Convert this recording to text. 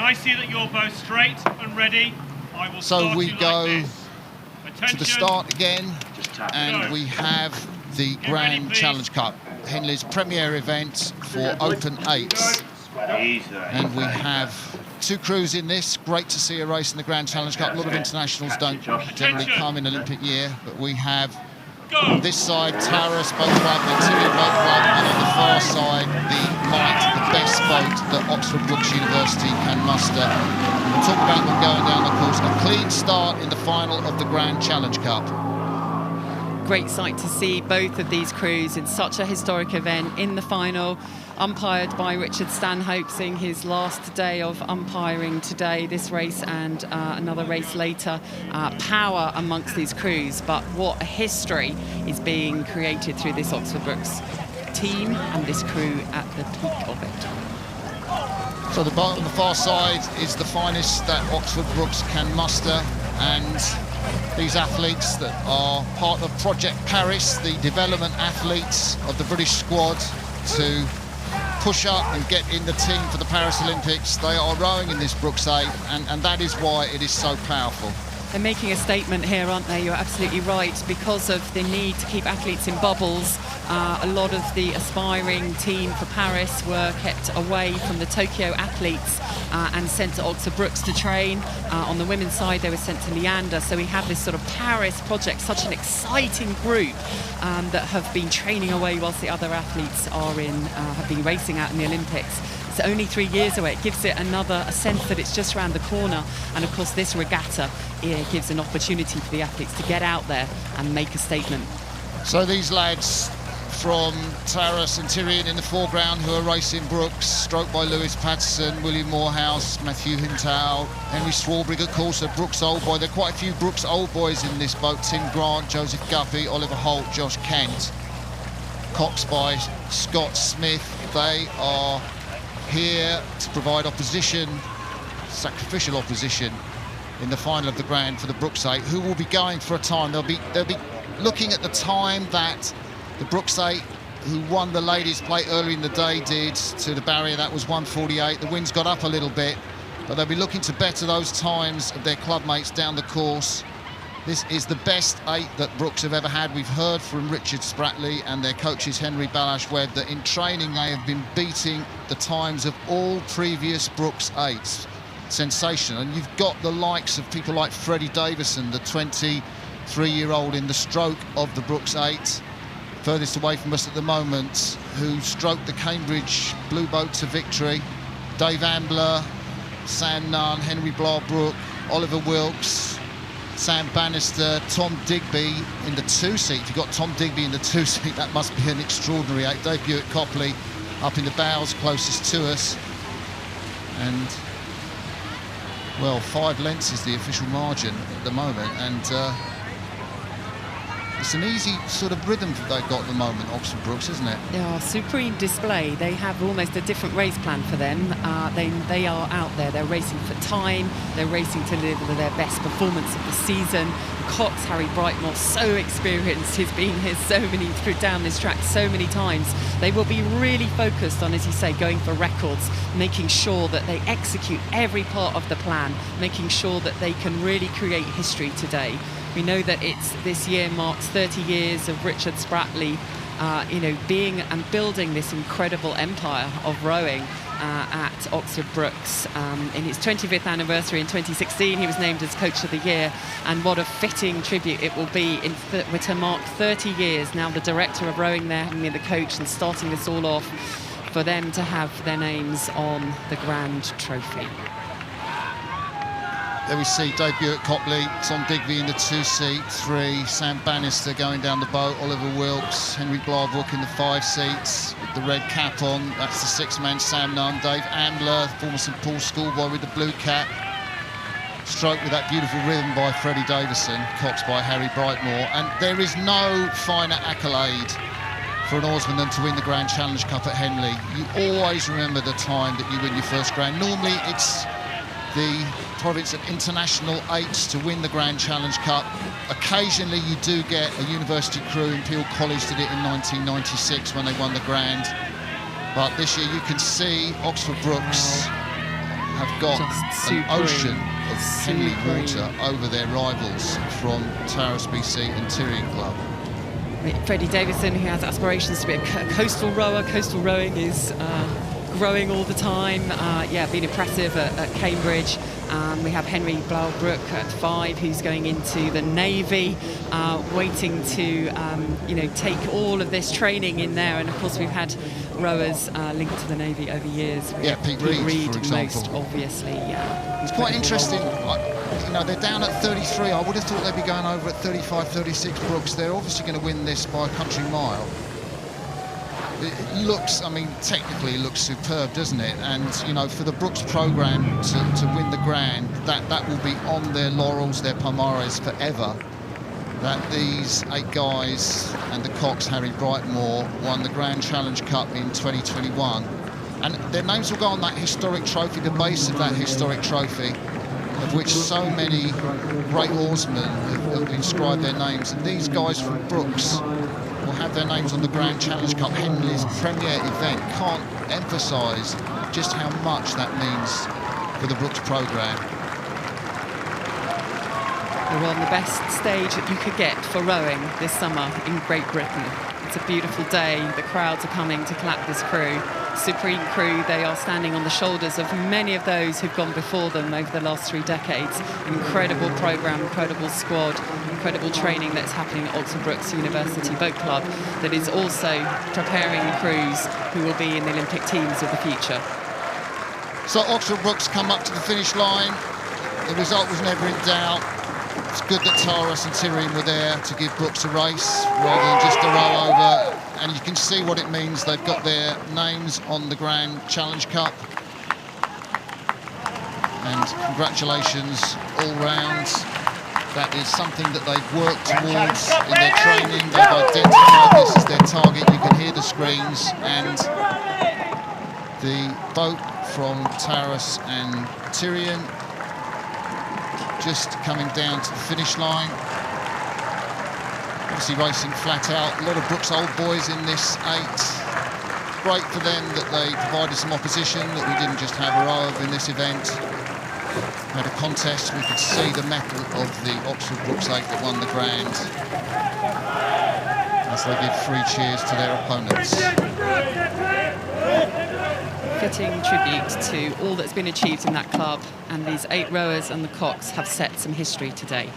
I see that you're both straight and ready, I will So start we you like go this. to the Attention. start again, and we have the Grand Challenge Cup, Henley's premier event for Open 8s. And we have 2 crews in this. Great to see a race in the Grand Challenge Cup. A lot of internationals don't generally come in Olympic year, but we have on this side Taurus Boat Club, the Tyrian Boat Club, and on the far side the Might, the best boat that Oxford Brookes University can muster. We'll talk about them going down the course. A clean start in the final of the Grand Challenge Cup. Great sight to see both of these crews in such a historic event in the final, umpired by Richard Stanhope, seeing his last day of umpiring today, this race and another race later. Power amongst these crews, but what a history is being created through this Oxford Brookes team and this crew at the peak of it. So the boat on the far side is the finest that Oxford Brookes can muster, and these athletes that are part of Project Paris, the development athletes of the British squad to push up and get in the team for the Paris Olympics. They are rowing in this Brookes 8, and that is why it is so powerful. They're making a statement here, aren't they? You're absolutely right. Because of the need to keep athletes in bubbles, a lot of the aspiring team for Paris were kept away from the Tokyo athletes and sent to Oxford Brookes to train. On the women's side, they were sent to Leander. So we have this sort of Paris project, such an exciting group that have been training away whilst the other athletes are have been racing out in the Olympics. It's only 3 years away. It gives it a sense that it's just around the corner. And of course, this regatta gives an opportunity for the athletes to get out there and make a statement. So these lads from Taurus and Tyrian in the foreground who are racing Brookes, stroked by Lewis Patterson, William Morehouse, Matthew Hintow, Henry Swarbrick, of course, a Brookes old boy. There are quite a few Brookes old boys in this boat. Tim Grant, Joseph Guppy, Oliver Holt, Josh Kent. Cox by Scott Smith. They are here to provide opposition, sacrificial opposition, in the final of the Grand for the Brookes 8, who will be going for a time. They'll be looking at the time that the Brookes 8, who won the ladies' plate earlier in the day, did to the barrier. That was 1:48. The wind's got up a little bit, but they'll be looking to better those times of their club mates down the course. This is the best 8 that Brookes have ever had. We've heard from Richard Spratley and their coaches Henry Balash-Webb that in training they have been beating the times of all previous Brookes 8s. Sensational. And you've got the likes of people like Freddie Davison, the 23-year-old in the stroke of the Brookes 8, furthest away from us at the moment, who stroked the Cambridge Blue Boat to victory. Dave Ambler, Sam Nunn, Henry Blarbrook, Oliver Wilkes, Sam Bannister, Tom Digby in the 2 seat. If you've got Tom Digby in the 2 seat, that must be an extraordinary 8. Dave Buick-Copley up in the bows closest to us. And, well, 5 lengths is the official margin at the moment. And it's an easy sort of rhythm they've got at the moment, Oxford Brookes, isn't it? Yeah, supreme display. They have almost a different race plan for them. They are out there. They're racing for time. They're racing to deliver their best performance of the season. Cox, Harry Brightmore, so experienced. He's been here down this track so many times. They will be really focused on, as you say, going for records, making sure that they execute every part of the plan, making sure that they can really create history today. We know that this year marks 30 years of Richard Spratley, being and building this incredible empire of rowing at Oxford Brookes. In his 25th anniversary in 2016, he was named as Coach of the Year, and what a fitting tribute it will be to mark 30 years now. The director of rowing there having been the coach and starting this all off, for them to have their names on the Grand Trophy. There we see Dave Buick-Copley, Tom Digby in the 2 seat, 3, Sam Bannister going down the boat, Oliver Wilkes, Henry Blarbrook in the 5 seats with the red cap on. That's the 6th man, Sam Nunn. Dave Ambler, former St Paul schoolboy with the blue cap. Stroke with that beautiful rhythm by Freddie Davison, Cox by Harry Brightmore. And there is no finer accolade for an oarsman than to win the Grand Challenge Cup at Henley. You always remember the time that you win your first Grand. Normally it's the province of international 8s to win the Grand Challenge Cup. Occasionally you do get a university crew. Imperial College did it in 1996 when they won the Grand. But this year you can see Oxford Brookes have got an ocean of Henley water over their rivals from Taurus B.C. and Tyrian Club. Freddie Davison, who has aspirations to be a coastal rower. Coastal rowing is growing all the time. Been impressive at Cambridge. We have Henry Brook at 5, who's going into the Navy, waiting to take all of this training in there. And of course, we've had rowers linked to the Navy over years. Pete Reed, for example. Most obviously, It's quite interesting. They're down at 33. I would have thought they'd be going over at 35, 36. Brookes. They're obviously going to win this by a country mile. It looks, technically it looks superb, doesn't it? And, for the Brookes programme to win the Grand, that will be on their laurels, their palmares forever. That these 8 guys and the Cox, Harry Brightmore, won the Grand Challenge Cup in 2021. And their names will go on that historic trophy, the base of that historic trophy, of which so many great oarsmen have inscribed their names. And these guys from Brookes will have their names on the Grand Challenge Cup, Henley's premier event. Can't emphasise just how much that means for the Brookes programme. We're on the best stage that you could get for rowing this summer in Great Britain. It's a beautiful day. The crowds are coming to clap this crew. Supreme crew, they are standing on the shoulders of many of those who've gone before them over the last 3 decades. Incredible programme, incredible squad, incredible training that's happening at Brookes University Boat Club that is also preparing crews who will be in the Olympic teams of the future. So Brookes come up to the finish line. The result was never in doubt. It's good that Taurus and Tyrian were there to give Brookes a race rather than just a row over. And you can see what it means. They've got their names on the Grand Challenge Cup. And congratulations all round. That is something that they've worked towards in their training. They've identified this as their target. You can hear the screams. And the boat from Taurus and Tyrian just coming down to the finish line. Obviously racing flat out. A lot of Brookes old boys in this 8. Great for them that they provided some opposition, that we didn't just have a row of in this event. Had a contest. We could see the mettle of the Brookes 8 that won the Grand as they give 3 cheers to their opponents. Fitting tribute to all that's been achieved in that club, and these 8 rowers and the Cox have set some history today.